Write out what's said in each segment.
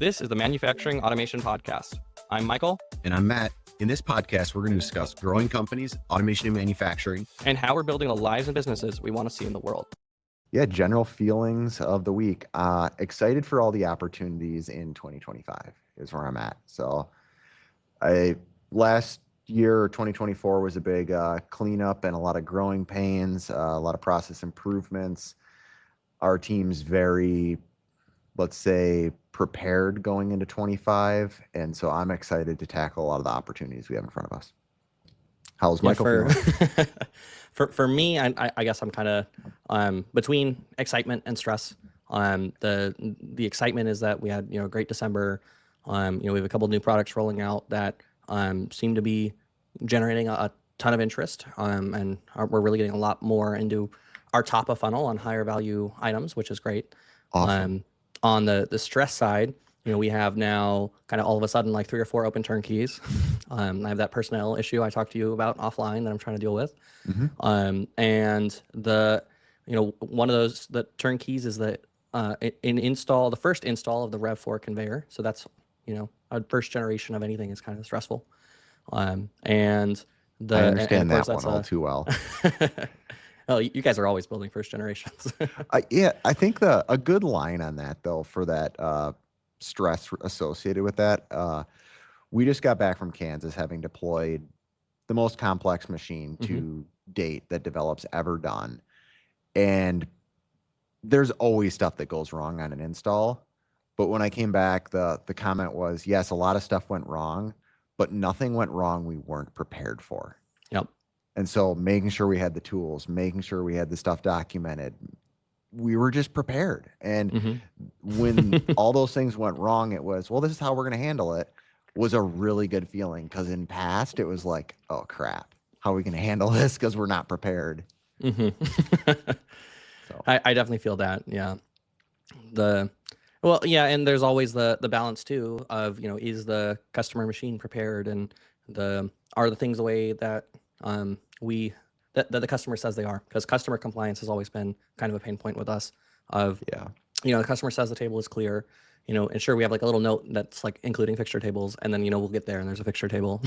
This is the Manufacturing Automation Podcast. I'm Michael. And I'm Matt. In this podcast, we're going to discuss growing companies, automation and manufacturing, and how we're building the lives and businesses we want to see in the world. Yeah, general feelings of the week. Excited for all the opportunities in 2025 is where I'm at. So last year, 2024 was a big cleanup and a lot of growing pains, a lot of process improvements. Our team's very, let's say, prepared going into 25. And so I'm excited to tackle a lot of the opportunities we have in front of us. How's Michael feeling? For me, I guess I'm kind of between excitement and stress. The excitement is that we had a great December. We have a couple of new products rolling out that seem to be generating a ton of interest, and we're really getting a lot more into our top of funnel on higher value items, which is great. Awesome. On the stress side, we have now kind of all of a sudden like 3 or 4 open turnkeys. I have that personnel issue I talked to you about offline that I'm trying to deal with. Mm-hmm. And one of those, the turnkeys is the first install of the Rev4 conveyor. So that's, a first generation of anything is kind of stressful. I understand that one all too well. Oh, you guys are always building first generations. I think a good line on that though, for that stress associated with that. We just got back from Kansas having deployed the most complex machine to date that develop's ever done. And there's always stuff that goes wrong on an install. But when I came back, the comment was, yes, a lot of stuff went wrong, but nothing went wrong we weren't prepared for. Yep. And so making sure we had the tools, making sure we had the stuff documented, we were just prepared. And when all those things went wrong, it was, well, this is how we're going to handle it, was a really good feeling. Because in past, it was like, oh, crap, how are we going to handle this? Because we're not prepared. So. I definitely feel that. Yeah. And there's always the balance too of, is the customer machine prepared, and are the things the way that that the customer says they are? Because customer compliance has always been kind of a pain point with us of, the customer says the table is clear, and sure, we have like a little note that's like including fixture tables, and then, we'll get there and there's a fixture table.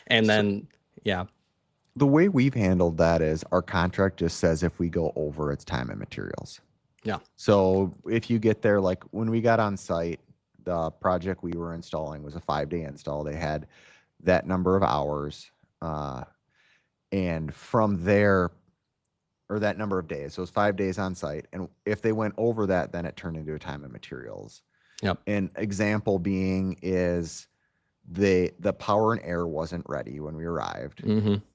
And then, the way we've handled that is our contract just says if we go over, it's time and materials. Yeah. So if you get there, like when we got on site, the project we were installing was a 5-day install. They had that number of hours. And from there, or that number of days, so it was 5 days on site. And if they went over that, then it turned into a time and materials. Yep. An example being is the power and air wasn't ready when we arrived.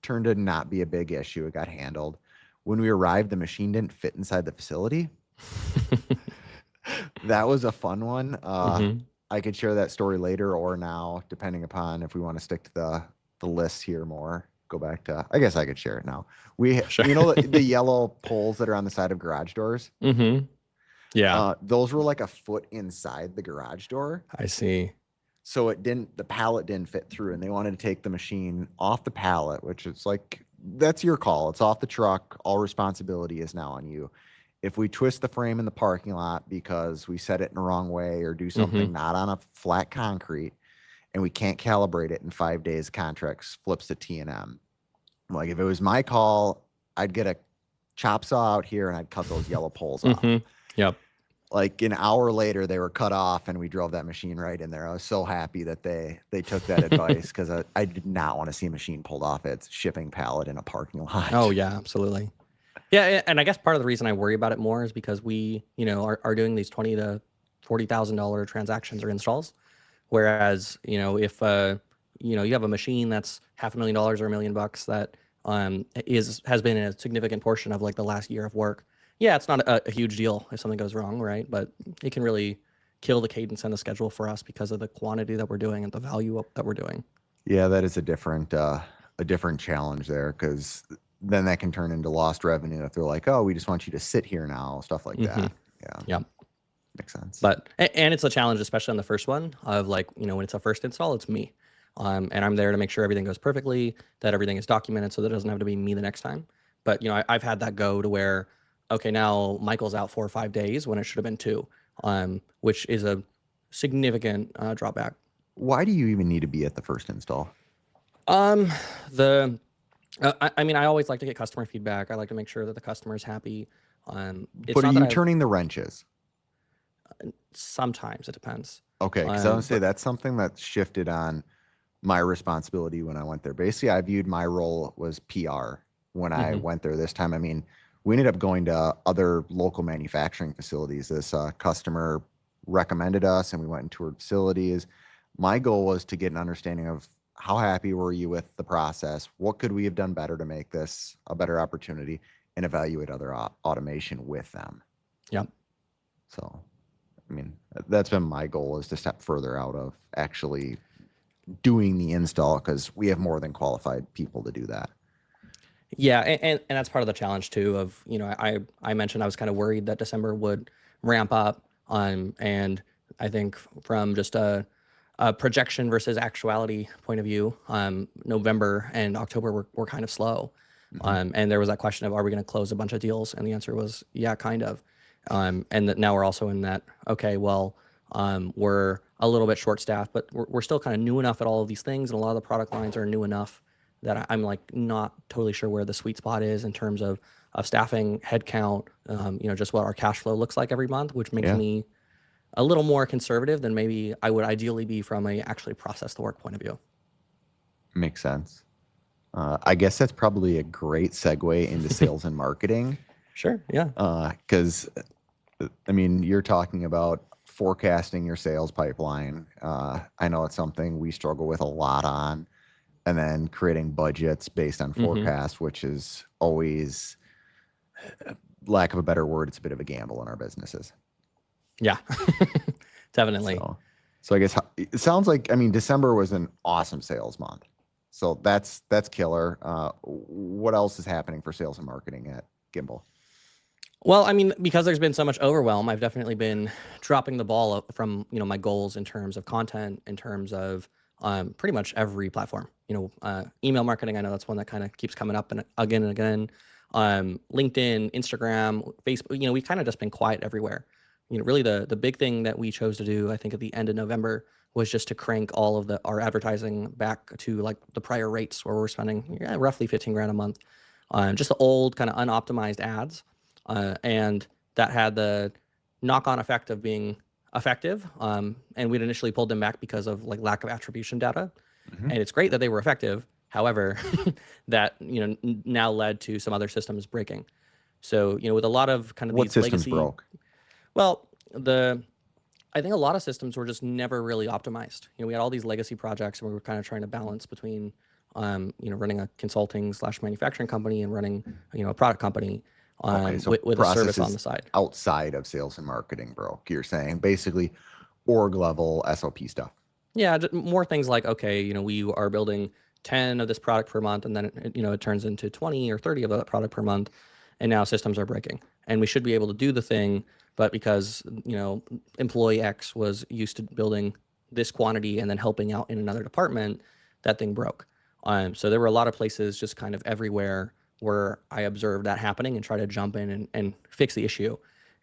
Turned to not be a big issue. It got handled. When we arrived, the machine didn't fit inside the facility. That was a fun one. I could share that story later or now, depending upon if we want to stick to the list here more. Go back to, I guess I could share it now. Sure. The yellow poles that are on the side of garage doors. Yeah. Those were like a foot inside the garage door. I see. So the pallet didn't fit through, and they wanted to take the machine off the pallet, which is like, that's your call. It's off the truck. All responsibility is now on you. If we twist the frame in the parking lot because we set it in the wrong way or do something not on a flat concrete, and we can't calibrate it in 5 days, contracts flips to T&M. Like, if it was my call, I'd get a chop saw out here and I'd cut those yellow poles off. Yep. Like an hour later, they were cut off and we drove that machine right in there. I was so happy that they took that advice, because I did not want to see a machine pulled off its shipping pallet in a parking lot. Oh yeah, absolutely. Yeah, and I guess part of the reason I worry about it more is because we, are doing these $20,000 to $40,000 transactions or installs. Whereas, if you have a machine that's $500,000 or $1 million that has been a significant portion of like the last year of work. Yeah, it's not a huge deal if something goes wrong, right? But it can really kill the cadence and the schedule for us because of the quantity that we're doing and the value that we're doing. Yeah, that is a different challenge there, because then that can turn into lost revenue if they're like, oh, we just want you to sit here now, stuff like that. Yeah. Makes sense. But, and it's a challenge, especially on the first one of like, when it's a first install, it's me. And I'm there to make sure everything goes perfectly, that everything is documented so that it doesn't have to be me the next time. But, I've had that go to where, okay, now Michael's out 4 or 5 days when it should have been 2, which is a significant drawback. Why do you even need to be at the first install? The I mean, I always like to get customer feedback. I like to make sure that the customer is happy. It's But are not that you turning the wrenches? sometimes it depends. Okay, because I would say But that's something that shifted on my responsibility when I went there. Basically, I viewed my role was PR when I mhm. went there this time. I mean, we ended up going to other local manufacturing facilities. This customer recommended us, and we went and toured facilities. My goal was to get an understanding of how happy were you with the process? What could we have done better to make this a better opportunity, and evaluate other automation with them. Yep. So, I mean, that's been my goal, is to step further out of actually doing the install, because we have more than qualified people to do that. Yeah, and that's part of the challenge too. Of I mentioned I was kind of worried that December would ramp up, and I think from just a projection versus actuality point of view, November and October were kind of slow, and there was that question of, are we going to close a bunch of deals, and the answer was yeah, kind of, and that now we're also in that, okay, well, we're a little bit short staffed, but we're still kind of new enough at all of these things, and a lot of the product lines are new enough that I'm like not totally sure where the sweet spot is in terms of staffing, headcount, just what our cash flow looks like every month, which makes Yeah, me a little more conservative than maybe I would ideally be from a actually process the work point of view. makes sense. I guess that's probably a great segue into sales and marketing, Sure. Yeah. because I mean, you're talking about forecasting your sales pipeline. I know it's something we struggle with a lot on, and then creating budgets based on hmm forecast, which is always, lack of a better word, it's a bit of a gamble in our businesses. Yeah. Definitely. So I guess it sounds like, I mean, December was an awesome sales month. So that's killer. What else is happening for sales and marketing at Gimbal? Well, I mean, because there's been so much overwhelm, I've definitely been dropping the ball from my goals in terms of content, in terms of pretty much every platform. Email marketing. I know that's one that kind of keeps coming up and again. LinkedIn, Instagram, Facebook. We've kind of just been quiet everywhere. Really the big thing that we chose to do, I think, at the end of November was just to crank all of our advertising back to like the prior rates, where we're spending roughly 15 grand a month on just the old kind of unoptimized ads, and that had the knock-on effect of being effective. And we'd initially pulled them back because of like lack of attribution data, Mhm. and it's great that they were effective. However, that now led to some other systems breaking. So with a lot of kind of What these systems legacy, broke? well, I think a lot of systems were just never really optimized. We had all these legacy projects, and we were kind of trying to balance between, running a consulting / manufacturing company and running, a product company, Okay, so with a service on processes the side. outside of sales and marketing broke. You're saying basically org level SOP stuff. Yeah, more things like, okay, we are building 10 of this product per month, and then it turns into 20 or 30 of that product per month, and now systems are breaking, and we should be able to do the thing, but because employee X was used to building this quantity and then helping out in another department, that thing broke. So there were a lot of places just kind of everywhere where I observed that happening and try to jump in and fix the issue.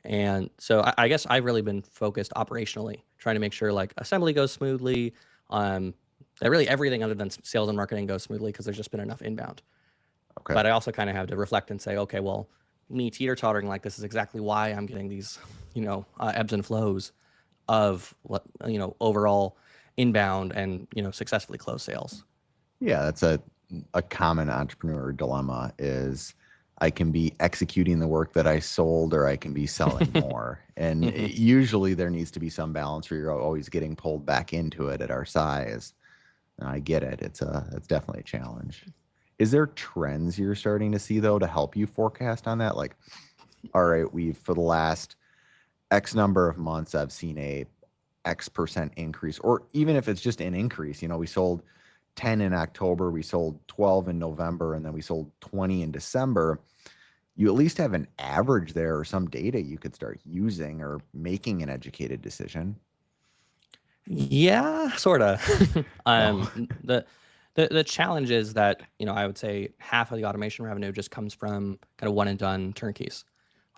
And so I guess I've really been focused operationally, trying to make sure like assembly goes smoothly, that really everything other than sales and marketing goes smoothly, because there's just been enough inbound. Okay. But I also kind of have to reflect and say, okay, well, me teeter-tottering like this is exactly why I'm getting these, ebbs and flows of what, overall inbound and, successfully closed sales. Yeah, that's a common entrepreneur dilemma, is I can be executing the work that I sold, or I can be selling more. And hmm usually there needs to be some balance where you're always getting pulled back into it at our size. And I get it. It's definitely a challenge. Is there trends you're starting to see though to help you forecast on that? Like, all right, we've for the last X number of months, I've seen a X% increase, or even if it's just an increase, we sold 10 in October, we sold 12 in November, and then we sold 20 in December. You at least have an average there, or some data you could start using, or making an educated decision. Yeah, sort of. Oh, The challenge is that, I would say half of the automation revenue just comes from kind of one and done turnkeys.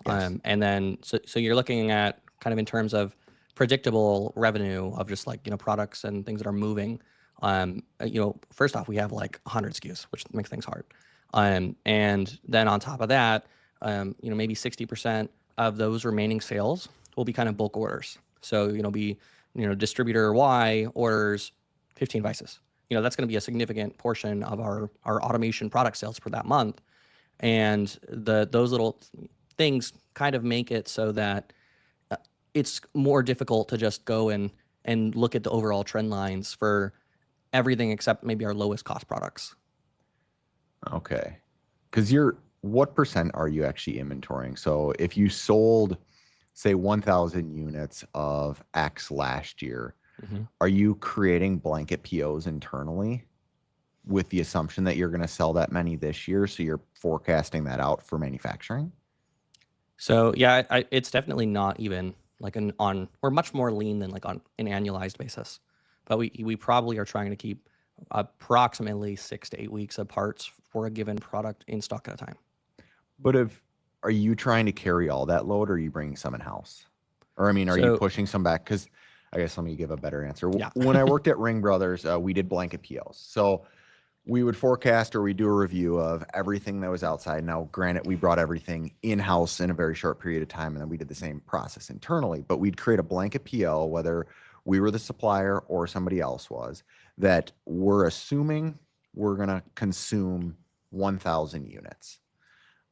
yes. And then so you're looking at kind of in terms of predictable revenue of just like, products and things that are moving, first off, we have like 100 SKUs, which makes things hard. And then on top of that, maybe 60% of those remaining sales will be kind of bulk orders. So, distributor Y orders 15 vices. That's going to be a significant portion of our automation product sales for that month. And those little things kind of make it so that it's more difficult to just go and look at the overall trend lines for everything except maybe our lowest cost products. Okay. Because what percent are you actually inventorying? So if you sold, say, 1,000 units of X last year, are you creating blanket POs internally with the assumption that you're going to sell that many this year? So you're forecasting that out for manufacturing? So yeah, it's definitely not even like we're much more lean than like on an annualized basis, but we probably are trying to keep approximately 6 to 8 weeks of parts for a given product in stock at a time. But are you trying to carry all that load, or are you bringing some in house? Or are you pushing some back? Because I guess let me give a better answer. Yeah. When I worked at Ring Brothers, we did blanket POs. So we would forecast or we do a review of everything that was outside. Now, granted, we brought everything in-house in a very short period of time, and then we did the same process internally. But we'd create a blanket PO, whether we were the supplier or somebody else was, that we're assuming we're going to consume 1,000 units.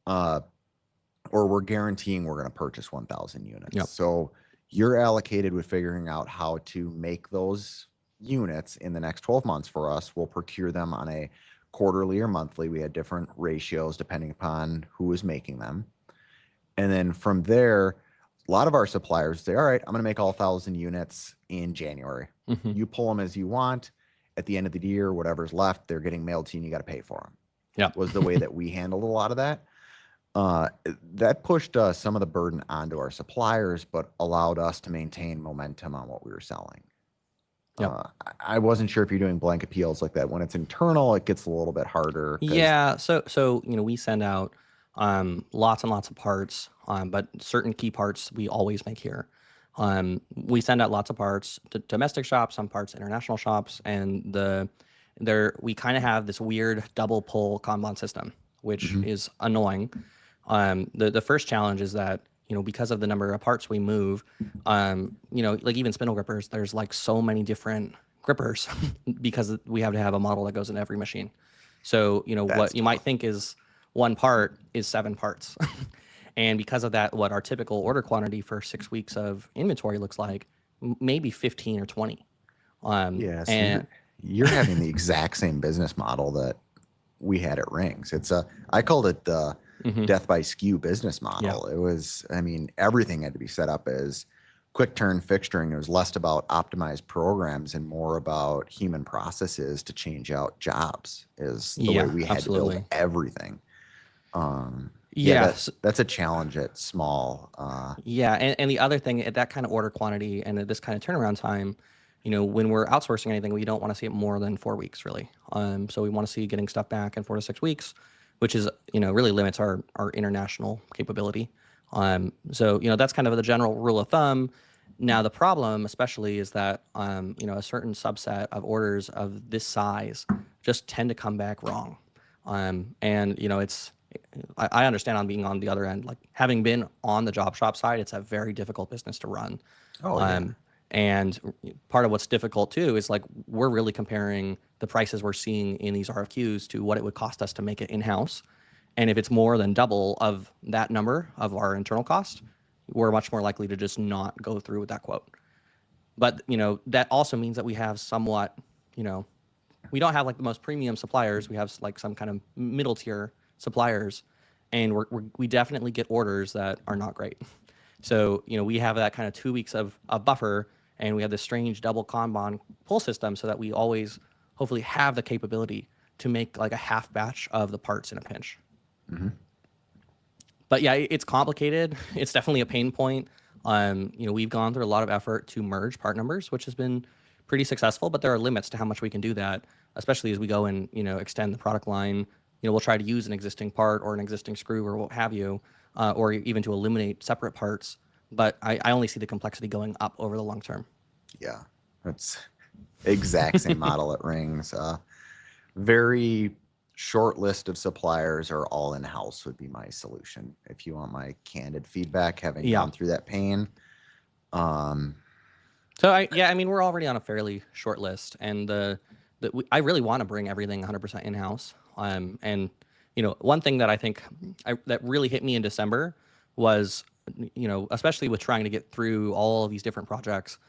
Or we're guaranteeing we're going to purchase 1,000 units. Yep. So you're allocated with figuring out how to make those units in the next 12 months for us. We'll procure them on a quarterly or monthly. We had different ratios depending upon who was making them. And then from there, a lot of our suppliers say, all right, I'm going to make all 1,000 units in January. You pull them as you want. At the end of the year, whatever's left, they're getting mailed to you and you got to pay for them. Yeah. Was the way that we handled a lot of that. That pushed some of the burden onto our suppliers, but allowed us to maintain momentum on what we were selling. I wasn't sure if you're doing blanket POs like that. When it's internal, it gets a little bit harder. Yeah. So we send out lots and lots of parts, but certain key parts we always make here. We send out lots of parts to domestic shops, some parts international shops, and we kind of have this weird double pull Kanban system, which is annoying. The first challenge is that, because of the number of parts we move, like even spindle grippers, there's like so many different grippers because we have to have a model that goes in every machine. So, what you might think is one part is 7 parts. And because of that, what our typical order quantity for 6 weeks of inventory looks like, maybe 15 or 20. Yeah, so you're having the exact same business model that we had at Rings. I called it the death by SKU business model. Yeah. It was, everything had to be set up as quick turn fixturing. It was less about optimized programs and more about human processes to change out jobs is the way we had to build everything. That's a challenge at small. And the other thing at that kind of order quantity and at this kind of turnaround time, when we're outsourcing anything, we don't want to see it more than 4 weeks, really. So we want to see getting stuff back in 4 to 6 weeks, which is, really limits our international capability. So, that's kind of the general rule of thumb. Now, the problem especially is that, a certain subset of orders of this size just tend to come back wrong. I understand on being on the other end, like having been on the job shop side, it's a very difficult business to run. And part of what's difficult too is like we're really comparing the prices we're seeing in these RFQs to what it would cost us to make it in-house. And if it's more than double of that number of our internal cost, we're much more likely to just not go through with that quote. But, that also means that we have somewhat, we don't have like the most premium suppliers. We have like some kind of middle tier suppliers, and we definitely get orders that are not great. So, we have that kind of 2 weeks of buffer, and we have this strange double Kanban pull system so that we always hopefully have the capability to make like a half batch of the parts in a pinch. But yeah, it's complicated. It's definitely a pain point. We've gone through a lot of effort to merge part numbers, which has been pretty successful, but there are limits to how much we can do that, especially as we go and, extend the product line. We'll try to use an existing part or an existing screw or what have you, or even to eliminate separate parts. but I only see the complexity going up over the long term. Yeah, that's exact same model at Rings. Very short list of suppliers are all in-house would be my solution. If you want my candid feedback, having Yeah. gone through that pain. So I mean, we're already on a fairly short list, and I really want to bring everything 100% in-house. And one thing that I think that really hit me in December was, especially with trying to get through all of these different projects,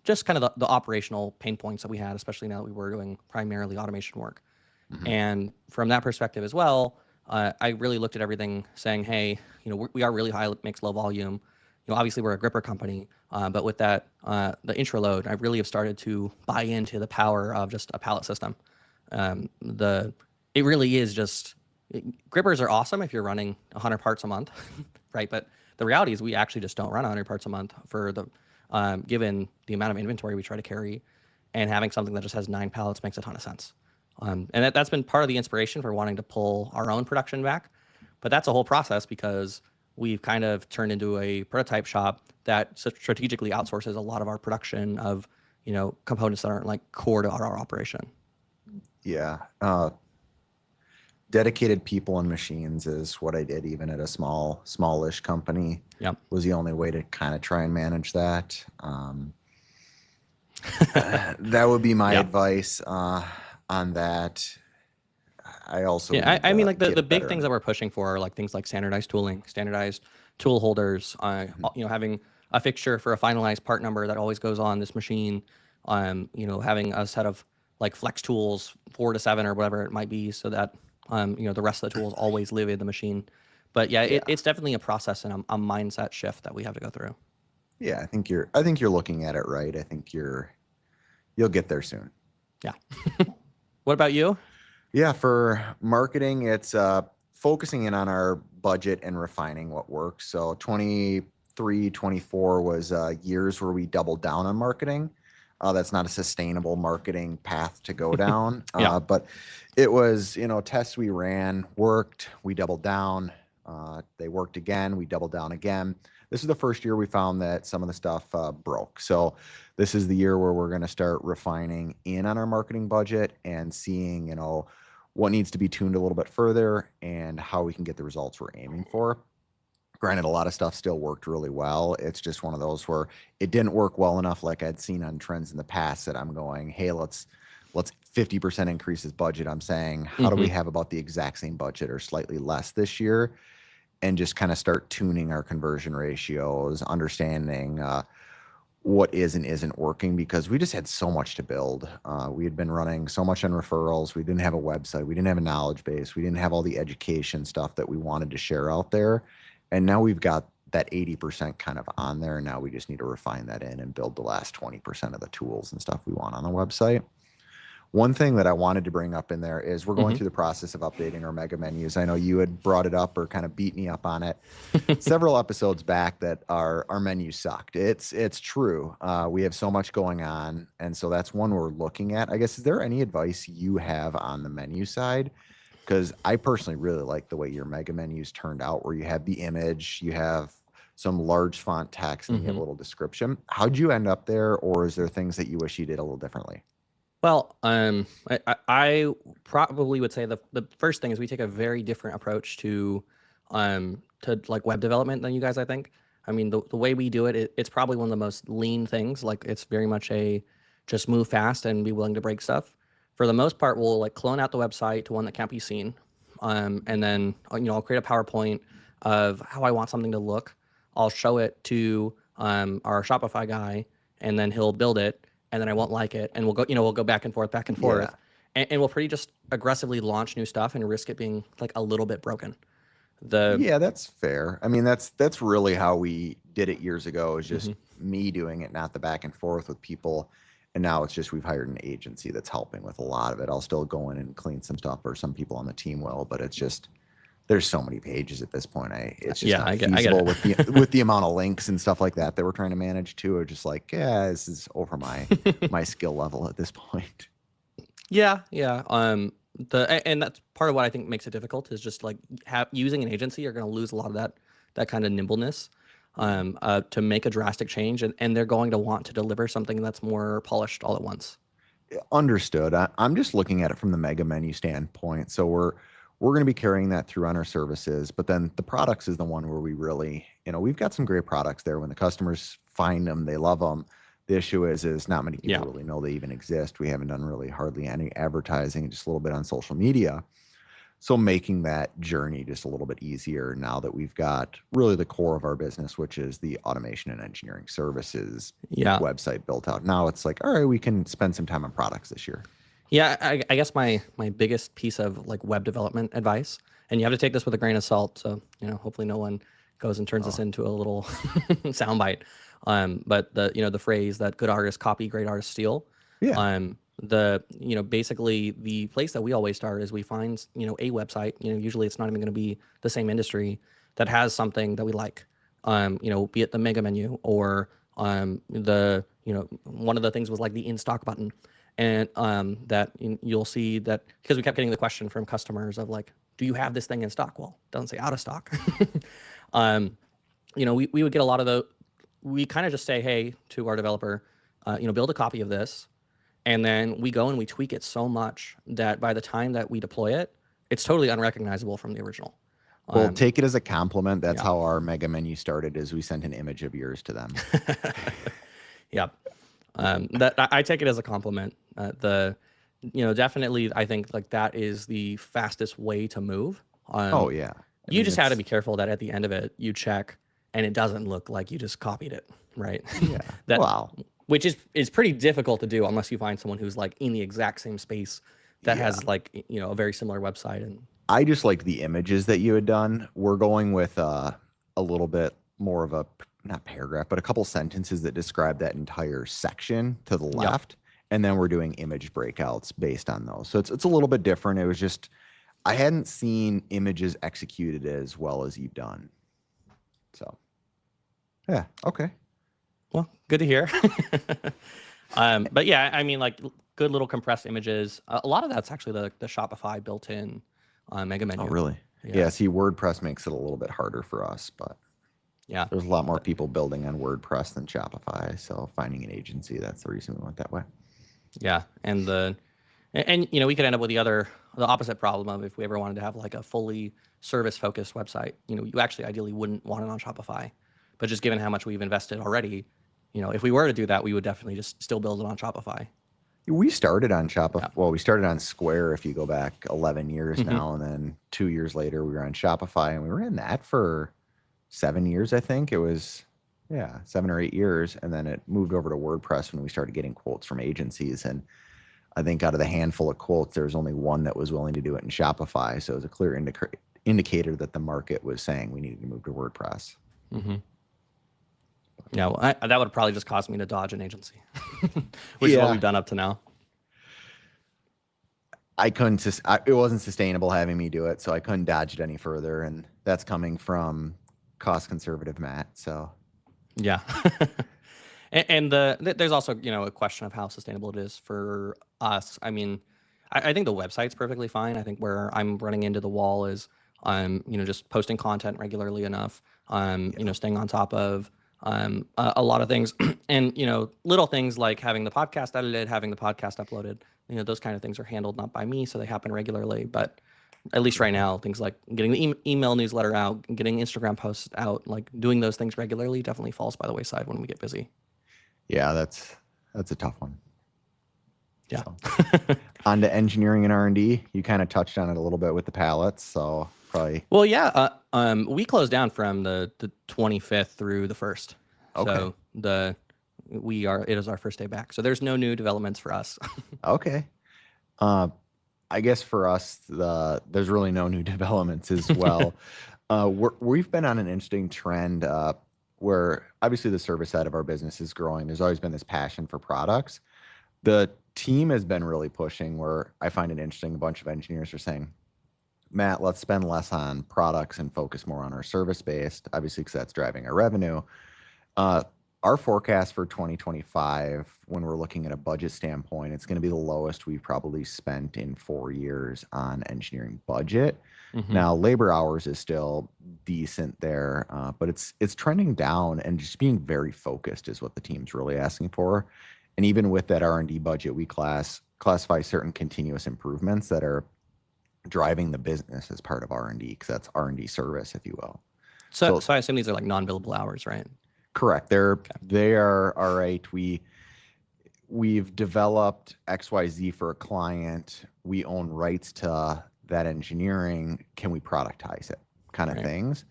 just kind of the operational pain points that we had, especially now that we were doing primarily automation work. And from that perspective as well, I really looked at everything saying, hey, we are really high mix, low volume. Obviously we're a gripper company, but with that, the intro load, I really have started to buy into the power of just a pallet system. It really is just, grippers are awesome if you're running 100 parts a month, right? But the reality is we actually just don't run 100 parts a month for the, given the amount of inventory we try to carry, and having something that just has 9 pallets makes a ton of sense. And that's been part of the inspiration for wanting to pull our own production back. But that's a whole process because we've kind of turned into a prototype shop that strategically outsources a lot of our production of, components that aren't like core to our operation. Yeah. Dedicated people and machines is what I did even at a smallish company. Yep. Was the only way to kind of try and manage that. That would be my advice on that. I also I mean, like the big things that we're pushing for are like things like standardized tooling, standardized tool holders, having a fixture for a finalized part number that always goes on this machine, having a set of like flex tools, 4 to 7 or whatever it might be, so that the rest of the tools always live in the machine. But it's definitely a process and a mindset shift that we have to go through. Yeah, I think you're looking at it right. I think you'll get there soon. Yeah. What about you? Yeah, for marketing, it's focusing in on our budget and refining what works. So 23, 24 was years where we doubled down on marketing. That's not a sustainable marketing path to go down. But it was, tests we ran, worked, we doubled down. They worked again, we doubled down again. This is the first year we found that some of the stuff broke. So this is the year where we're going to start refining in on our marketing budget and seeing, what needs to be tuned a little bit further and how we can get the results we're aiming for. Granted, a lot of stuff still worked really well. It's just one of those where it didn't work well enough like I'd seen on trends in the past that I'm going, hey, let's 50% increase this budget. I'm saying, how do we have about the exact same budget or slightly less this year? And just kind of start tuning our conversion ratios, understanding what is and isn't working, because we just had so much to build. We had been running so much on referrals. We didn't have a website. We didn't have a knowledge base. We didn't have all the education stuff that we wanted to share out there. And now we've got that 80% kind of on there. And now we just need to refine that in and build the last 20% of the tools and stuff we want on the website. One thing that I wanted to bring up in there is we're going through the process of updating our mega menus. I know you had brought it up or kind of beat me up on it several episodes back that our menu sucked. It's true. We have so much going on. And so that's one we're looking at. I guess, is there any advice you have on the menu side? Because I personally really like the way your mega menus turned out, where you have the image, you have some large font text, and you have a little description. How'd you end up there? Or is there things that you wish you did a little differently? Well, I probably would say the first thing is we take a very different approach to like web development than you guys, I think. I mean, the way we do it, it's probably one of the most lean things. Like, it's very much a just move fast and be willing to break stuff. For the most part, we'll like clone out the website to one that can't be seen. And then, I'll create a PowerPoint of how I want something to look. I'll show it to our Shopify guy, and then he'll build it. And then I won't like it, and we'll go back and forth, and we'll pretty just aggressively launch new stuff and risk it being like a little bit broken. Yeah, that's fair. I mean, that's really how we did it years ago. Is just me doing it, not the back and forth with people. And now it's just we've hired an agency that's helping with a lot of it. I'll still go in and clean some stuff, or some people on the team will, but it's just there's so many pages at this point. It's just not feasible with the amount of links and stuff like that we're trying to manage too. Or just like, this is over my skill level at this point. Yeah. And that's part of what I think makes it difficult is just like using an agency. You're going to lose a lot of that kind of nimbleness. to make a drastic change, and they're going to want to deliver something that's more polished all at once. Understood. I'm just looking at it from the mega menu standpoint. So we're going to be carrying that through on our services, but then the products is the one where we really, we've got some great products there. When the customers find them, they love them. The issue is not many people really know they even exist. We haven't done really hardly any advertising, just a little bit on social media. So making that journey just a little bit easier now that we've got really the core of our business, which is the automation and engineering services website built out. Now it's like, all right, we can spend some time on products this year. Yeah, I guess my biggest piece of like web development advice, and you have to take this with a grain of salt. So, hopefully no one goes and turns this into a little soundbite. But the phrase that good artists copy, great artists steal. Yeah. Basically the place that we always start is we find, a website, usually it's not even going to be the same industry, that has something that we like, be it the mega menu or one of the things was like the in stock button. And that you'll see that, because we kept getting the question from customers of like, do you have this thing in stock? Well, it doesn't say out of stock. We would get a lot of we kind of just say, hey, to our developer, build a copy of this. And then we go and we tweak it so much that by the time that we deploy it, it's totally unrecognizable from the original. Well, take it as a compliment. That's how our mega menu started, is we sent an image of yours to them. Yep. That I take it as a compliment. Definitely, I think like that is the fastest way to move. You just have to be careful that at the end of it, you check and it doesn't look like you just copied it, right? Yeah. Which is pretty difficult to do unless you find someone who's like in the exact same space that has like, a very similar website. And I just like the images that you had done. We're going with a little bit more of a, not paragraph, but a couple sentences that describe that entire section to the left. And then we're doing image breakouts based on those. So it's a little bit different. It was just, I hadn't seen images executed as well as you've done. So, yeah. Okay. Well, good to hear. But yeah, I mean, like good little compressed images. A lot of that's actually the Shopify built-in mega menu. Oh, really? Yeah. See, WordPress makes it a little bit harder for us, but yeah, there's a lot more people building on WordPress than Shopify. So finding an agency, that's the reason we went that way. Yeah, and we could end up with the opposite problem of if we ever wanted to have like a fully service-focused website. You actually ideally wouldn't want it on Shopify, but just given how much we've invested already, if we were to do that, we would definitely just still build it on Shopify. We started on Shopify. Yeah. Well, we started on Square if you go back 11 years now, and then 2 years later we were on Shopify, and we were in that for 7 years, I think. It was 7 or 8 years, and then it moved over to WordPress when we started getting quotes from agencies. And I think out of the handful of quotes, there was only one that was willing to do it in Shopify. So it was a clear indicator that the market was saying we needed to move to WordPress. Mm-hmm. Yeah, well, that would probably just cost me to dodge an agency, which is what we've done up to now. I couldn't. It wasn't sustainable having me do it, so I couldn't dodge it any further. And that's coming from cost conservative Matt. So yeah, and there's also a question of how sustainable it is for us. I mean, I think the website's perfectly fine. I think where I'm running into the wall is I'm just posting content regularly enough. Staying on top of a lot of things, and little things like having the podcast edited, having the podcast uploaded. Those kind of things are handled not by me, so they happen regularly. But at least right now, things like getting the email newsletter out, getting Instagram posts out, like doing those things regularly definitely falls by the wayside when we get busy. Yeah, that's a tough one. Yeah. So, on to engineering and R&D. You kind of touched on it a little bit with the pallets, so probably. Well, yeah. We closed down from the 25th through the 1st. Okay. So it is our first day back. So there's no new developments for us. Okay. I guess for us, there's really no new developments as well. We've been on an interesting trend where obviously the service side of our business is growing. There's always been this passion for products. The team has been really pushing, where I find it interesting. A bunch of engineers are saying, Matt, let's spend less on products and focus more on our service based, obviously, because that's driving our revenue. our forecast for 2025, when we're looking at a budget standpoint, it's going to be the lowest we've probably spent in 4 years on engineering budget. Mm-hmm. Now, labor hours is still decent there, but it's trending down, and just being very focused is what the team's really asking for. And even with that R&D budget, we classify certain continuous improvements that are driving the business as part of R&D, because that's R&D service, if you will. So I assume these are like non-billable hours, right? Correct. They are all right. We've developed XYZ for a client. We own rights to that engineering. Can we productize it? Kind of Right. things.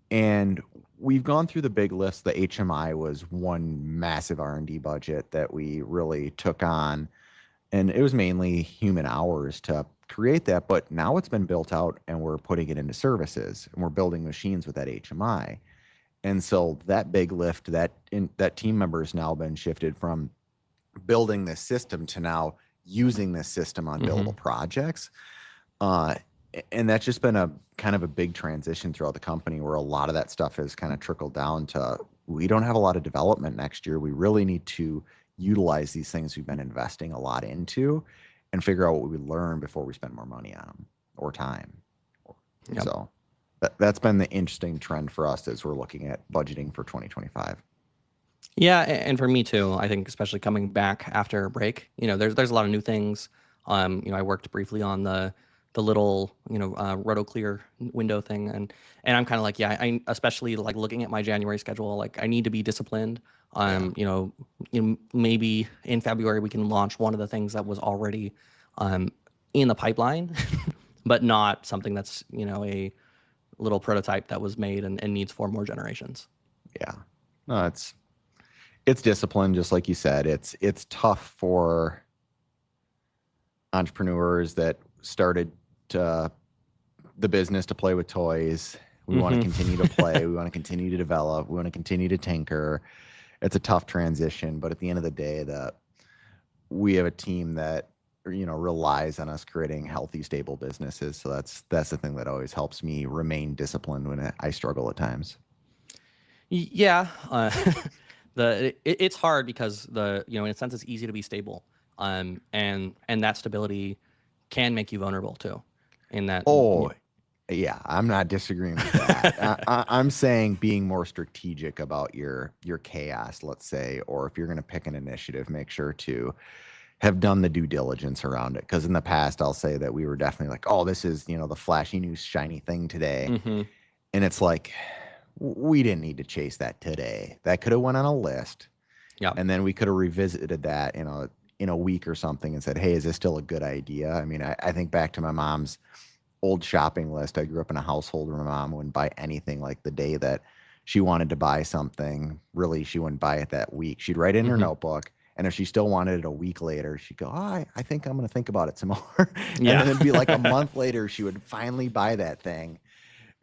And we've gone through the big list. The HMI was one massive R&D budget that we really took on. And it was mainly human hours to create that. But now it's been built out and we're putting it into services, and we're building machines with that HMI. And so that big lift, that team member has now been shifted from building this system to now using this system on billable projects. And that's just been a kind of a big transition throughout the company, where a lot of that stuff has kind of trickled down to, we don't have a lot of development next year. We really need to utilize these things we've been investing a lot into and figure out what we learn before we spend more money on them or time. Yep. So that's been the interesting trend for us as we're looking at budgeting for 2025. Yeah, and for me too. I think especially coming back after a break, there's a lot of new things. I worked briefly on the little rotoclear window thing, and I'm kind of like, yeah, I especially like looking at my January schedule, like I need to be disciplined. Maybe in February we can launch one of the things that was already in the pipeline, but not something that's a little prototype that was made and needs 4 more generations. Yeah, no, it's discipline, just like you said. It's tough for entrepreneurs that started the business to play with toys. We want to continue to play. We want to continue to develop. We want to continue to tinker. It's a tough transition, but at the end of the day, we have a team that relies on us creating healthy, stable businesses. So that's the thing that always helps me remain disciplined when I struggle at times. Yeah, it's hard because in a sense it's easy to be stable, and that stability can make you vulnerable too. In that, yeah, I'm not disagreeing with that. I'm saying being more strategic about your chaos, let's say, or if you're going to pick an initiative, make sure to have done the due diligence around it. Because in the past, I'll say that we were definitely like, oh, this is the flashy new shiny thing today, and it's like, we didn't need to chase that today. That could have went on a list, and then we could have revisited that in a week or something and said, hey, is this still a good idea? I mean, I think back to my mom's old shopping list. I grew up in a household where my mom wouldn't buy anything like the day that she wanted to buy something. Really, she wouldn't buy it that week. She'd write in her notebook, and if she still wanted it a week later, she'd go, I think I'm going to think about it some more. And then it'd be like a month later, she would finally buy that thing.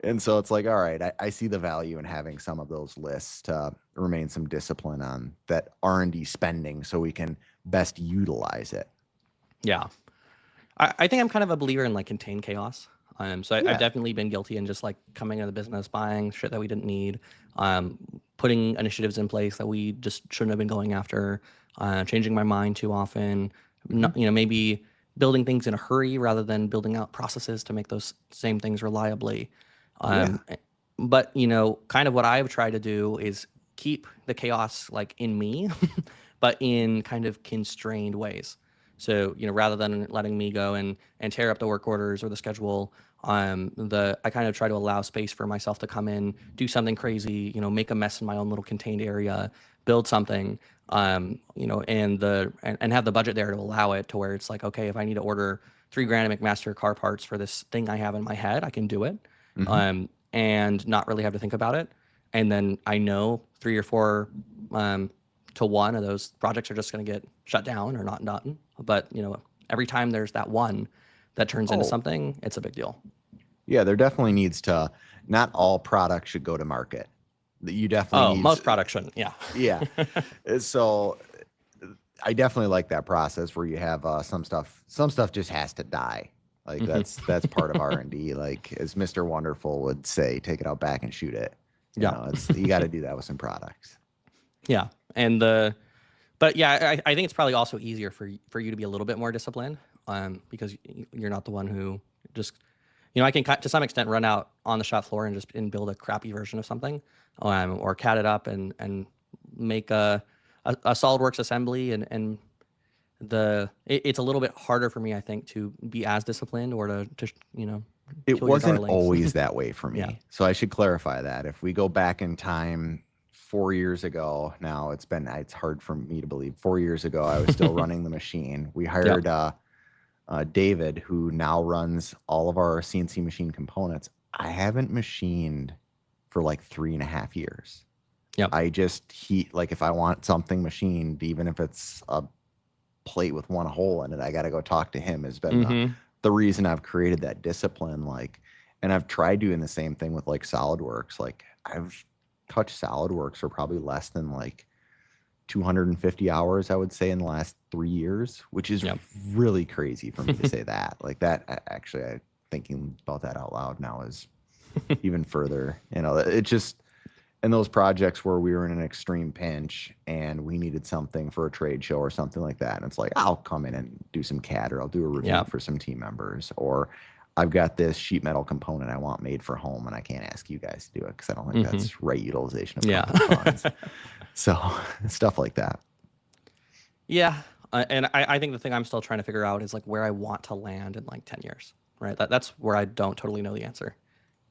And so it's like, all right, I see the value in having some of those lists to remain some discipline on that R&D spending so we can best utilize it. Yeah. I think I'm kind of a believer in like contained chaos. So I've definitely been guilty in just like coming into the business, buying shit that we didn't need, putting initiatives in place that we just shouldn't have been going after, changing my mind too often, maybe building things in a hurry rather than building out processes to make those same things reliably. But kind of what I've tried to do is keep the chaos like in me, but in kind of constrained ways. So, rather than letting me go and tear up the work orders or the schedule, I kind of try to allow space for myself to come in, do something crazy, make a mess in my own little contained area, build something, and have the budget there to allow it, to where it's like, okay, if I need to order $3,000 at McMaster car parts for this thing I have in my head, I can do it, and not really have to think about it. And then I know 3 or 4 to 1 of those projects are just going to get shut down or not done. But every time there's that one that turns into something, it's a big deal. Yeah, there definitely needs to. Not all products should go to market. You definitely. Most products shouldn't. Yeah. Yeah. So I definitely like that process where you have some stuff. Some stuff just has to die. Like that's part of R&D. Like as Mr. Wonderful would say, take it out back and shoot it. You got to do that with some products. Yeah. But yeah, I think it's probably also easier for you to be a little bit more disciplined, because you're not the one who just, I can to some extent run out on the shop floor and just build a crappy version of something, or CAD it up and make a SolidWorks assembly, and it's a little bit harder for me, I think, to be as disciplined or to It kill your wasn't darlings. always that way for me. Yeah. So I should clarify that. If we go back in time 4 years ago, now it's hard for me to believe. 4 years ago, I was still running the machine. We hired David, who now runs all of our CNC machine components. I haven't machined for like 3.5 years. Yep. If I want something machined, even if it's a plate with one hole in it, I got to go talk to him. Has been the reason I've created that discipline. And I've tried doing the same thing with like SolidWorks. Like I've touched SolidWorks for probably less than like 250 hours, I would say, in the last 3 years, which is really crazy for me to say that. Like that, actually, I thinking about that out loud now is even further. It just, in those projects where we were in an extreme pinch and we needed something for a trade show or something like that, and it's like, I'll come in and do some CAD, or I'll do a review for some team members, or I've got this sheet metal component I want made for home and I can't ask you guys to do it because I don't think that's right utilization of company funds. So stuff like that. Yeah. And I think the thing I'm still trying to figure out is like where I want to land in like 10 years, right? That's where I don't totally know the answer.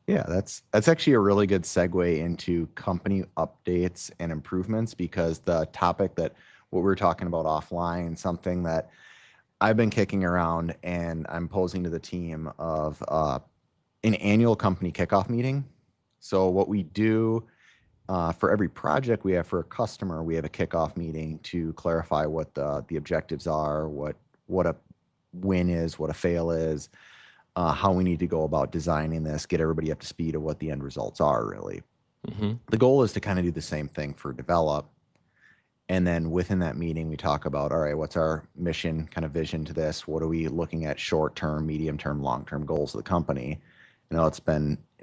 Yeah, that's actually a really good segue into company updates and improvements, because the topic that what we were talking about offline, something that I've been kicking around and I'm posing to the team of an annual company kickoff meeting. So what we do for every project we have for a customer, we have a kickoff meeting to clarify what the objectives are, what a win is, what a fail is, how we need to go about designing this, get everybody up to speed of what the end results are, really. The goal is to kind of do the same thing for develop. And then within that meeting, we talk about, all right, what's our mission kind of vision to this? What are we looking at short-term, medium-term, long-term goals of the company?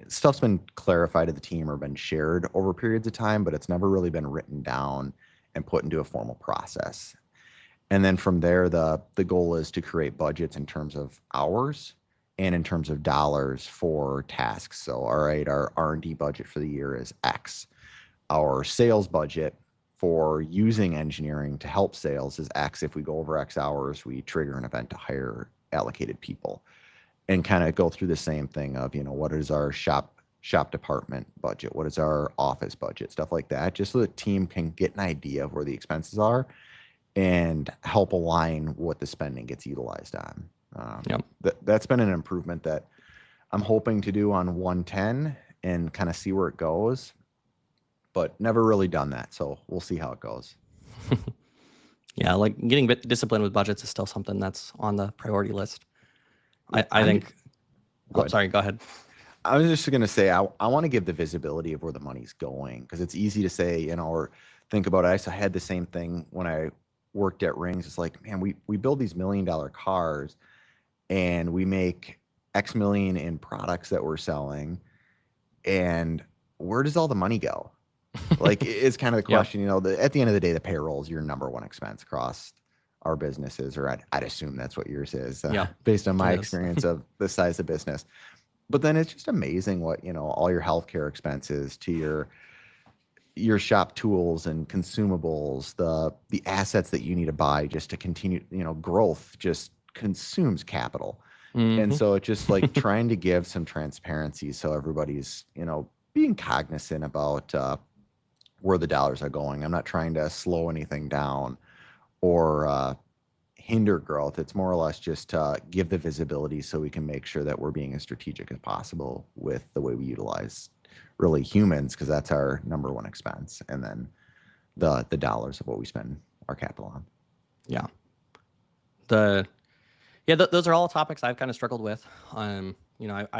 Stuff's been clarified to the team or been shared over periods of time, but it's never really been written down and put into a formal process. And then from there, the goal is to create budgets in terms of hours and in terms of dollars for tasks. So, all right, our R&D budget for the year is X. Our sales budget for using engineering to help sales is X. If we go over X hours, we trigger an event to hire allocated people, and kind of go through the same thing of, what is our shop department budget? What is our office budget? Stuff like that, just so the team can get an idea of where the expenses are and help align what the spending gets utilized on. That's been an improvement that I'm hoping to do on 110 and kind of see where it goes, but never really done that. So we'll see how it goes. Yeah, like getting disciplined with budgets is still something that's on the priority list. I think. Sorry, go ahead. I was just going to say, I want to give the visibility of where the money's going, because it's easy to say, or think about it. I had the same thing when I worked at Rings. It's like, man, we build these $1 million cars and we make X million in products that we're selling. And where does all the money go? Like, it's kind of the question, at the end of the day, the payroll is your number one expense across our businesses, or I'd assume that's what yours is, based on my experience of the size of business. But then it's just amazing what, all your healthcare expenses to your shop tools and consumables, the assets that you need to buy just to continue, growth just consumes capital. And so it's just like trying to give some transparency so everybody's, being cognizant about where the dollars are going. I'm not trying to slow anything down or hinder growth. It's more or less just to give the visibility so we can make sure that we're being as strategic as possible with the way we utilize really humans, because that's our number one expense, and then the dollars of what we spend our capital on. Yeah. Those are all topics I've kind of struggled with. I've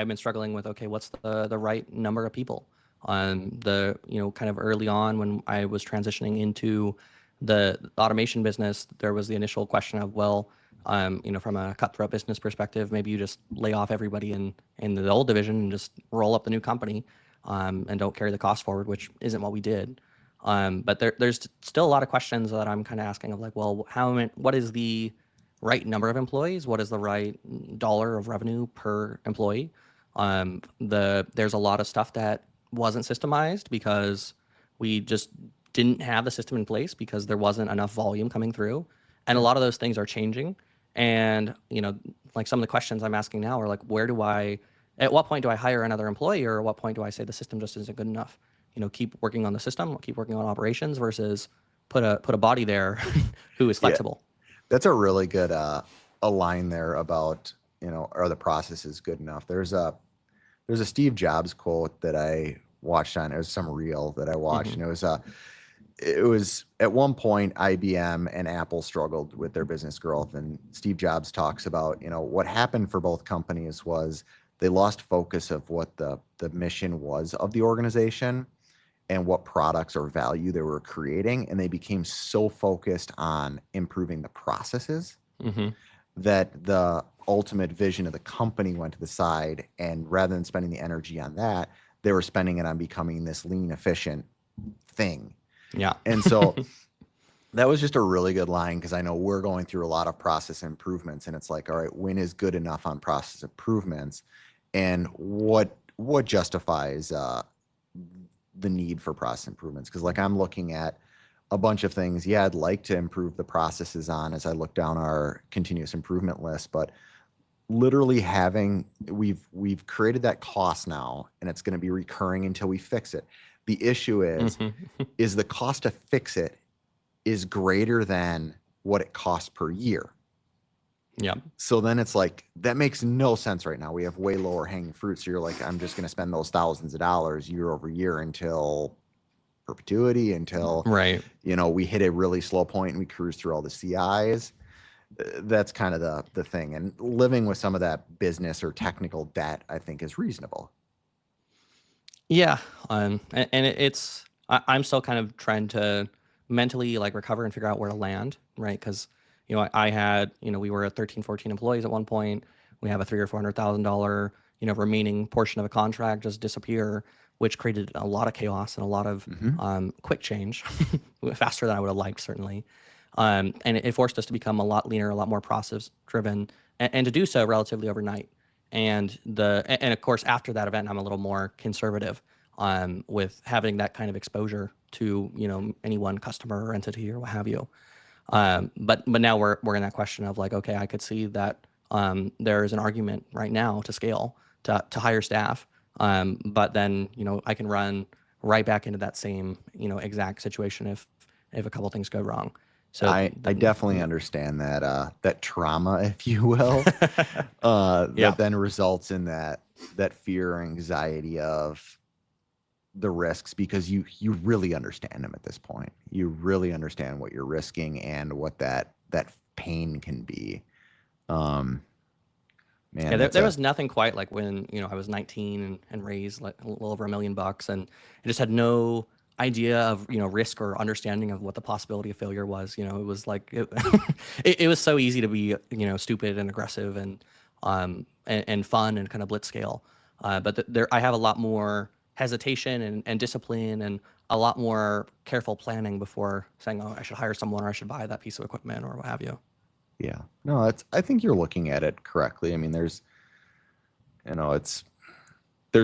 been struggling with, okay, what's the right number of people? Kind of early on when I was transitioning into the automation business, there was the initial question of, well, from a cutthroat business perspective, maybe you just lay off everybody in the old division and just roll up the new company, and don't carry the cost forward, which isn't what we did. But there's still a lot of questions that I'm kind of asking of like, well, what is the right number of employees? What is the right dollar of revenue per employee? There's a lot of stuff that wasn't systemized because we just didn't have the system in place because there wasn't enough volume coming through. And a lot of those things are changing. And, like some of the questions I'm asking now are like, at what point do I hire another employee, or at what point do I say the system just isn't good enough? Keep working on the system, keep working on operations versus put a body there who is flexible. That's a really good a line there about, are the processes good enough? There's a Steve Jobs quote that I watched on, it was some reel that I watched, and it was at one point IBM and Apple struggled with their business growth, and Steve Jobs talks about, what happened for both companies was they lost focus of what the mission was of the organization and what products or value they were creating, and they became so focused on improving the processes that the ultimate vision of the company went to the side, and rather than spending the energy on that, they were spending it on becoming this lean, efficient thing. Yeah. And so that was just a really good line, because I know we're going through a lot of process improvements, and it's like, all right, when is good enough on process improvements, and what justifies the need for process improvements? Because like I'm looking at a bunch of things, I'd like to improve the processes on as I look down our continuous improvement list, but literally we've created that cost now, and it's going to be recurring until we fix it. The issue is the cost to fix it is greater than what it costs per year. Yeah. So then it's like, that makes no sense right now. We have way lower hanging fruit. So you're like, I'm just going to spend those thousands of dollars year over year until perpetuity, until, we hit a really slow point and we cruise through all the CIs. That's kind of the thing. And living with some of that business or technical debt, I think, is reasonable. Yeah. And I'm still kind of trying to mentally like recover and figure out where to land, right? Because I had, we were at 13, 14 employees at one point. We have a $300,000 or $400,000, remaining portion of a contract just disappear, which created a lot of chaos and a lot of quick change, faster than I would have liked, certainly. And it forced us to become a lot leaner, a lot more process driven, and to do so relatively overnight. And of course, after that event, I'm a little more conservative with having that kind of exposure to, any one customer or entity or what have you. But now we're in that question of like, okay, I could see that there is an argument right now to scale to hire staff, but then I can run right back into that same exact situation if a couple things go wrong. So I definitely understand that trauma, if you will, that then results in that fear or anxiety of the risks, because you really understand them at this point. You really understand what you're risking and what that pain can be. Man, there was nothing quite like when I was 19 and raised like a little over $1 million, and I just had no idea of risk or understanding of what the possibility of failure was. It was like it was so easy to be stupid and aggressive and fun and kind of blitz scale. But I have a lot more hesitation and discipline and a lot more careful planning before saying, oh, I should hire someone or I should buy that piece of equipment or what have you. Yeah, no, I think you're looking at it correctly. I mean, there's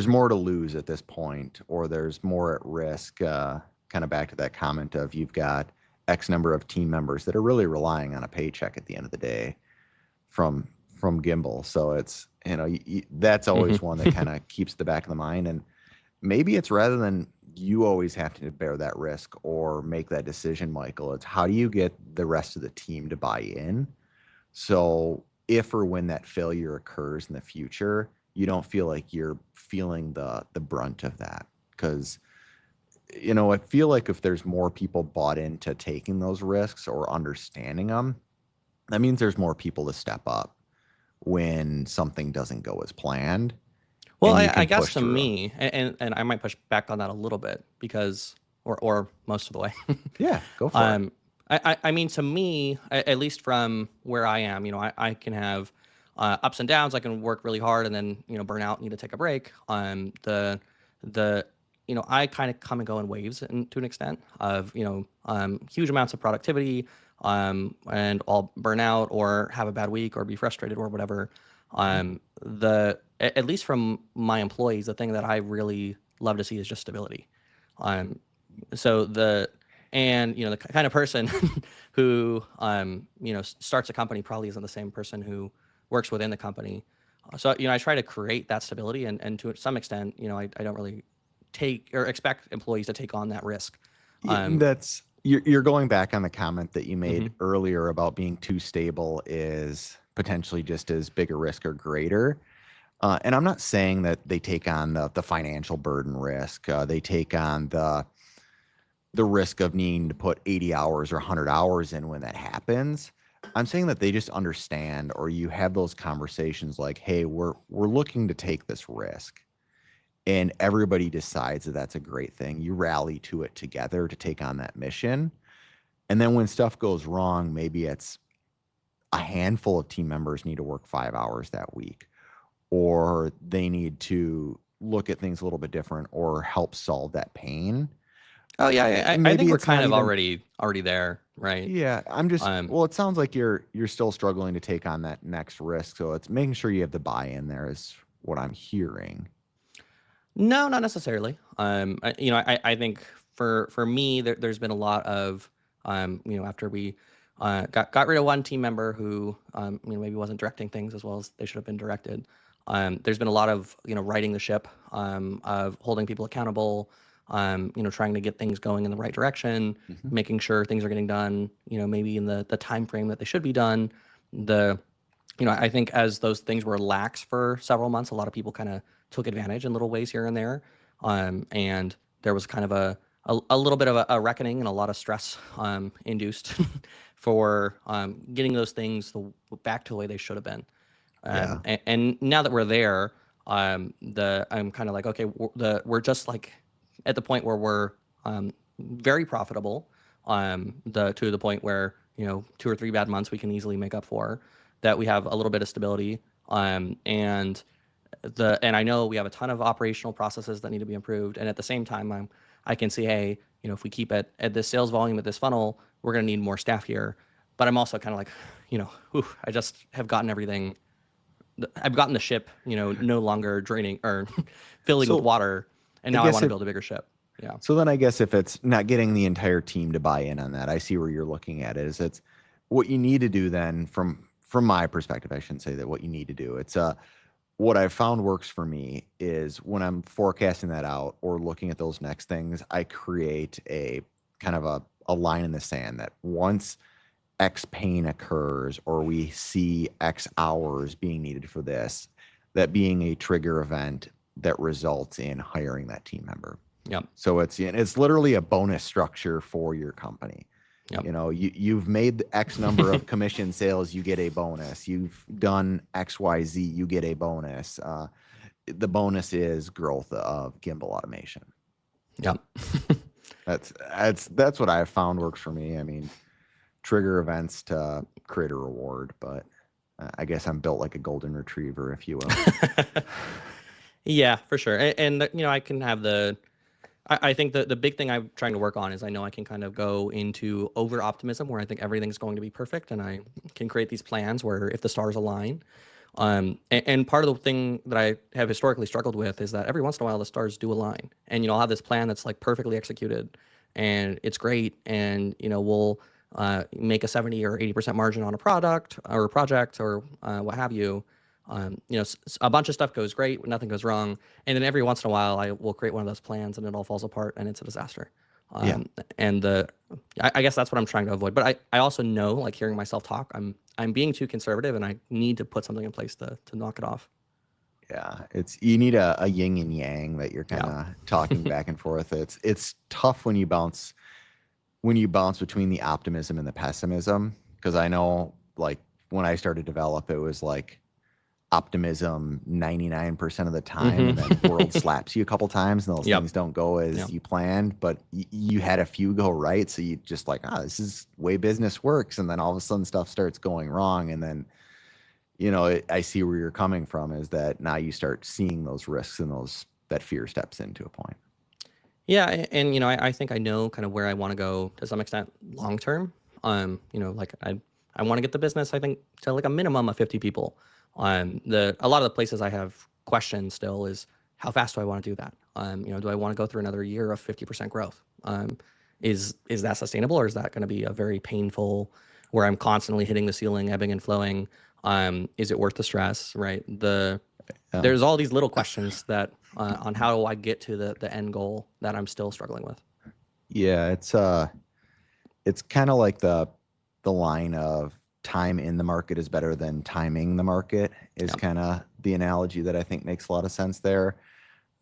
more to lose at this point, or there's more at risk. Kind of back to that comment of you've got X number of team members that are really relying on a paycheck at the end of the day from Gimbal. So it's, that's always one that kind of keeps the back of the mind. And maybe it's rather than you always have to bear that risk or make that decision, Michael, it's how do you get the rest of the team to buy in? So if or when that failure occurs in the future, you don't feel like you're feeling the brunt of that. Because, I feel like if there's more people bought into taking those risks or understanding them, that means there's more people to step up when something doesn't go as planned. Well, I guess to me, and I might push back on that a little bit because, or most of the way. Yeah, go for it. I mean, to me, at least from where I am, I can have ups and downs. I can work really hard and then, burn out, need to take a break. The I kind of come and go in waves to an extent of, huge amounts of productivity, and I'll burn out or have a bad week or be frustrated or whatever. At least from my employees, the thing that I really love to see is just stability. Um, so the kind of person who, starts a company probably isn't the same person who works within the company. So, I try to create that stability, and to some extent, I don't really take or expect employees to take on that risk. Yeah, Um, you're going back on the comment that you made mhm. earlier about being too stable is potentially just as big a risk or greater. And I'm not saying that they take on the financial burden risk. They take on the risk of needing to put 80 hours or 100 hours in when that happens. I'm saying that they just understand, or you have those conversations like, hey, we're looking to take this risk. And everybody decides that that's a great thing. You rally to it together to take on that mission. And then when stuff goes wrong, maybe it's a handful of team members need to work 5 hours that week, or they need to look at things a little bit different or help solve that pain. Oh yeah, And I think maybe we're it's not kind of even, already there, right? yeah, Um, well, it sounds like you're still struggling to take on that next risk. So it's making sure you have the buy-in there is what I'm hearing. no, not necessarily. I think for me, there's been a lot of, after we got rid of one team member who, maybe wasn't directing things as well as they should have been directed. There's been a lot of, righting the ship, of holding people accountable, trying to get things going in the right direction, Mhm. making sure things are getting done, maybe in the time frame that they should be done. The I think as those things were lax for several months, a lot of people kind of took advantage in little ways here and there. And there was kind of a little bit of a reckoning and a lot of stress, induced for, getting those things back to the way they should have been. Yeah. And now that we're there, I'm kind of like, okay, we're just like at the point where we're, very profitable, to the point where 2 or 3 bad months we can easily make up for, that we have a little bit of stability, and I know we have a ton of operational processes that need to be improved, and at the same time I can see, hey, if we keep at this sales volume at this funnel, we're going to need more staff here. But I'm also kind of like, I just have gotten everything. I've gotten the ship, no longer draining or filling with So water, and I now I guess want to if build a bigger ship. Yeah. So then I guess if it's not getting the entire team to buy in on that, I see where you're looking at it. Is it's what you need to do then from my perspective, I shouldn't say that what you need to do. It's what I've found works for me is when I'm forecasting that out or looking at those next things, I create a kind of a line in the sand that once X pain occurs or we see X hours being needed for this, that being a trigger event that results in hiring that team member. Yep. So it's literally a bonus structure for your company. Yep. You've made X number of commission sales, you get a bonus. You've done XYZ, you get a bonus. The bonus is growth of gimbal automation. Yep. That's what I've found works for me. I mean, trigger events to create a reward, but I guess I'm built like a golden retriever, if you will. Yeah, for sure. And I can have I think the big thing I'm trying to work on is I know I can kind of go into over optimism where I think everything's going to be perfect, and I can create these plans where if the stars align. And part of the thing that I have historically struggled with is that every once in a while the stars do align, and I'll have this plan that's like perfectly executed, and it's great, and we'll make a 70 or 80% margin on a product or a project or what have you. A bunch of stuff goes great, nothing goes wrong, and then every once in a while I will create one of those plans and it all falls apart and it's a disaster. Yeah. And I guess that's what I'm trying to avoid. But I also know, like hearing myself talk, I'm being too conservative, and I need to put something in place to knock it off. Yeah, you need a yin and yang that you're kind of talking back and forth. It's tough when you bounce between the optimism and the pessimism, because I know like when I started to develop, it was like optimism 99% of the time, and then world slaps you a couple times and those Yep. things don't go as you planned, but you had a few go right, so you just like, this is way business works, and then all of a sudden stuff starts going wrong, and then I see where you're coming from, is that now you start seeing those risks and that fear steps into a point. Yeah, and I think I know kind of where I want to go to some extent long term. Like I want to get the business, I think, to like a minimum of 50 people. The a lot of the places I have questions still is how fast do I want to do that? Do I want to go through another year of 50% growth? Is that sustainable, or is that going to be a very painful where I'm constantly hitting the ceiling, ebbing and flowing? Is it worth the stress, right? There's all these little questions that on how do I get to the end goal that I'm still struggling with. Yeah, it's kind of like the line of time in the market is better than timing the market is Yep. kind of the analogy that I think makes a lot of sense there.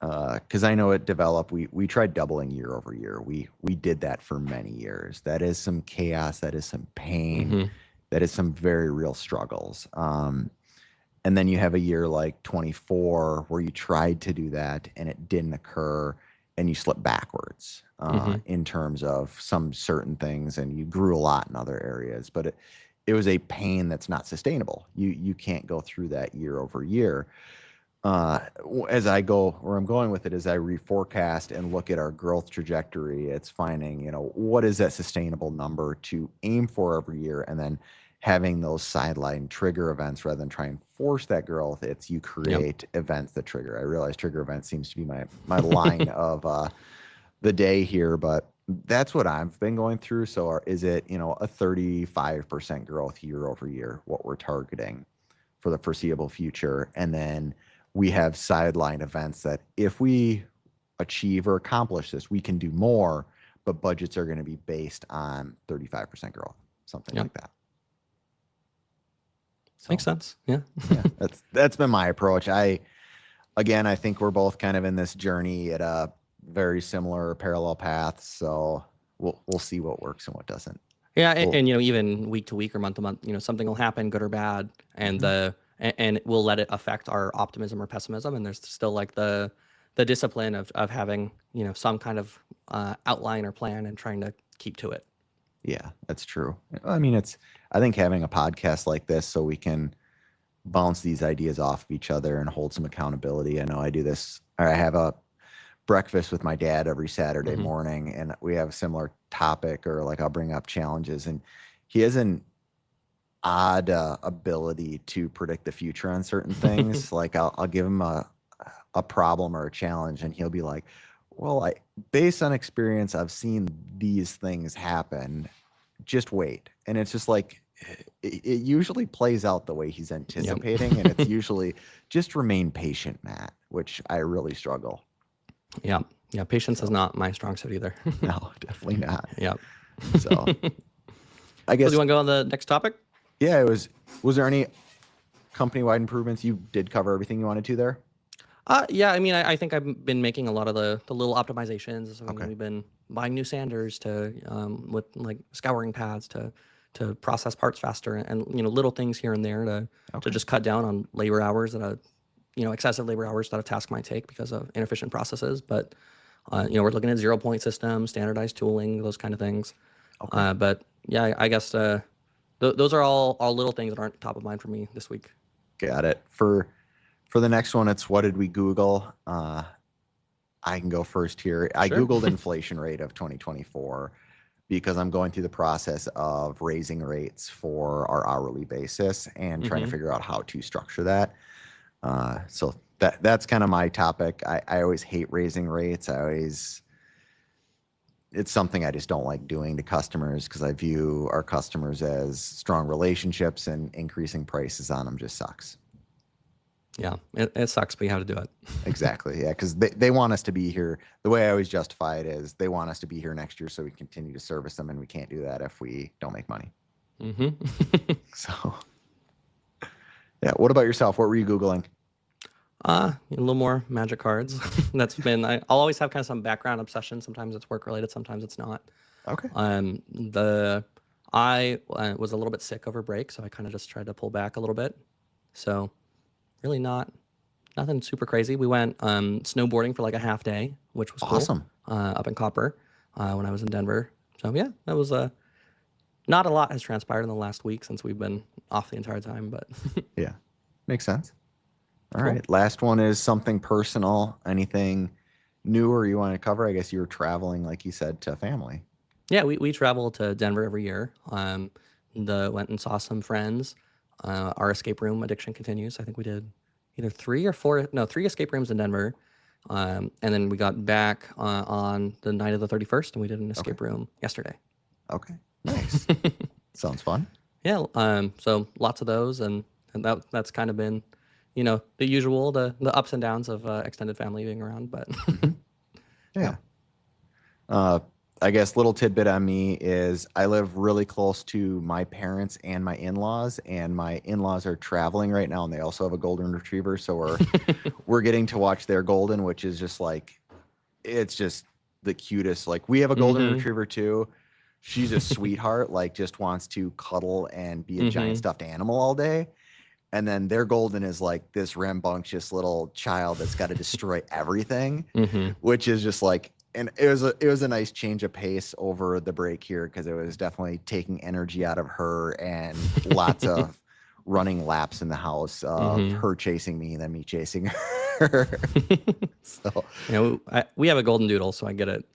Because I know at Develop, we tried doubling year over year. We did that for many years. That is some chaos. That is some pain. Hmm. That is some very real struggles. And then you have a year like 24 where you tried to do that and it didn't occur, and you slip backwards Hmm. in terms of some certain things, and you grew a lot in other areas, but it was a pain that's not sustainable. You can't go through that year over year. As I go where I'm going with it, as I reforecast and look at our growth trajectory, it's finding, what is that sustainable number to aim for every year, and then having those sideline trigger events rather than try and force that growth. It's you Yep. create events that trigger. I realize trigger event seems to be my line of the day here, but that's what I've been going through. So is it, a 35% growth year over year, what we're targeting for the foreseeable future? And then we have sideline events that if we achieve or accomplish this, we can do more, but budgets are going to be based on 35% growth, something Yep. like that. So, Makes sense. Yeah. yeah, that's been my approach. I think we're both kind of in this journey at a very similar parallel paths. So we'll see what works and what doesn't. Yeah, Cool. and even week to week or month to month, something will happen, good or bad, and we'll let it affect our optimism or pessimism. And there's still like the discipline of having some kind of outline or plan and trying to keep to it. Yeah, that's true. I mean, I think having a podcast like this so we can bounce these ideas off of each other and hold some accountability. I know I do this, or I have a breakfast with my dad every Saturday Hmm. morning, and we have a similar topic, or like I'll bring up challenges, and he has an odd ability to predict the future on certain things. Like I'll give him a problem or a challenge, and he'll be like, well, based on experience, I've seen these things happen. Just wait. And it's just like, it usually plays out the way he's anticipating. And it's usually just remain patient, Matt, which I really struggle. Yeah. Yeah. Patience is not my strong suit either. No, definitely not. Yep. So I So guess, do you want to go on the next topic? yeah, was there any company-wide improvements? You did cover everything you wanted to there? Yeah, I mean, I think I've been making a lot of the little optimizations. So, Okay. we've been buying new sanders to with like scouring pads to process parts faster, and little things here and there to Okay. just cut down on labor hours that excessive labor hours that a task might take because of inefficient processes. But we're looking at 0-point systems, standardized tooling, those kind of things. Okay. But yeah, I guess those are all little things that aren't top of mind for me this week. Got it. For the next one, it's what did we Google? I can go first here. I Sure. Googled inflation rate of 2024 because I'm going through the process of raising rates for our hourly basis and trying to figure out how to structure that. So that's kind of my topic. I always hate raising rates. It's something I just don't like doing to customers because I view our customers as strong relationships, and increasing prices on them just sucks. Yeah, it sucks, but you have to do it. Exactly. Yeah. Because they want us to be here. The way I always justify it is they want us to be here next year so we continue to service them. And we can't do that if we don't make money. So, yeah. What about yourself? What were you Googling? A little more magic cards. I'll always have kind of some background obsession. Sometimes it's work related, sometimes it's not. Okay. I was a little bit sick over break, so I kind of just tried to pull back a little bit. So really nothing super crazy. We went snowboarding for like a half day, which was Awesome. cool, up in Copper when I was in Denver. So yeah, that was not a lot has transpired in the last week since we've been off the entire time, but Yeah. Makes sense. All Cool. right. Last one is something personal. Anything newer you want to cover? I guess you were traveling, like you said, to family. Yeah, we travel to Denver every year. Went and saw some friends. Our escape room addiction continues. I think we did either 3 escape rooms in Denver. And then we got back on the night of the 31st, and we did an escape room yesterday. Okay, nice. Sounds fun. Yeah, so lots of those, and that's kind of been, the usual, the ups and downs of extended family being around, but Yeah. I guess little tidbit on me is I live really close to my parents and my in-laws, and my in-laws are traveling right now, and they also have a golden retriever, so we're getting to watch their golden, which is just like, it's just the cutest. Like, we have a golden retriever too. She's a sweetheart, like just wants to cuddle and be a giant stuffed animal all day. And then their golden is like this rambunctious little child that's got to destroy everything, which is just like, and it was a nice change of pace over the break here, because it was definitely taking energy out of her, and lots of running laps in the house of her chasing me and then me chasing her. So we have a golden doodle, so I get it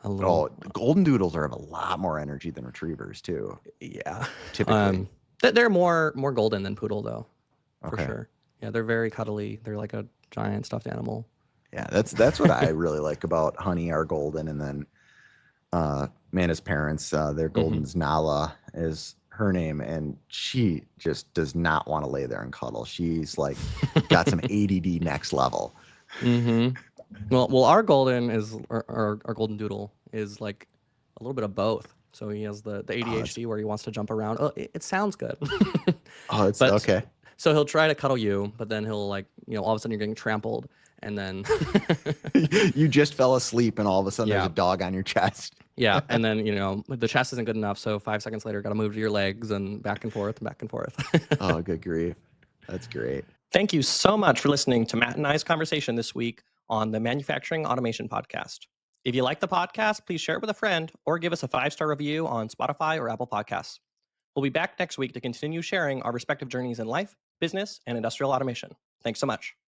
a little. Golden doodles have a lot more energy than retrievers too. Yeah, typically. They're more golden than poodle though, for Okay. sure. Yeah, they're very cuddly. They're like a giant stuffed animal. Yeah, that's what I really like about Honey, our golden, and then Amanda's parents, their golden's Nala is her name, and she just does not want to lay there and cuddle. She's like got some ADD next level. Well, our golden is our golden doodle is like a little bit of both. So he has the ADHD where he wants to jump around. Oh, it sounds good. It's okay. So he'll try to cuddle you, but then he'll all of a sudden you're getting trampled, and then you just fell asleep, and all of a sudden there's a dog on your chest. Yeah, and then the chest isn't good enough, so 5 seconds later, got to move to your legs and back and forth and back and forth. Oh, good grief. That's great. Thank you so much for listening to Matt and I's conversation this week on the Manufacturing Automation Podcast. If you like the podcast, please share it with a friend or give us a 5-star review on Spotify or Apple Podcasts. We'll be back next week to continue sharing our respective journeys in life, business, and industrial automation. Thanks so much.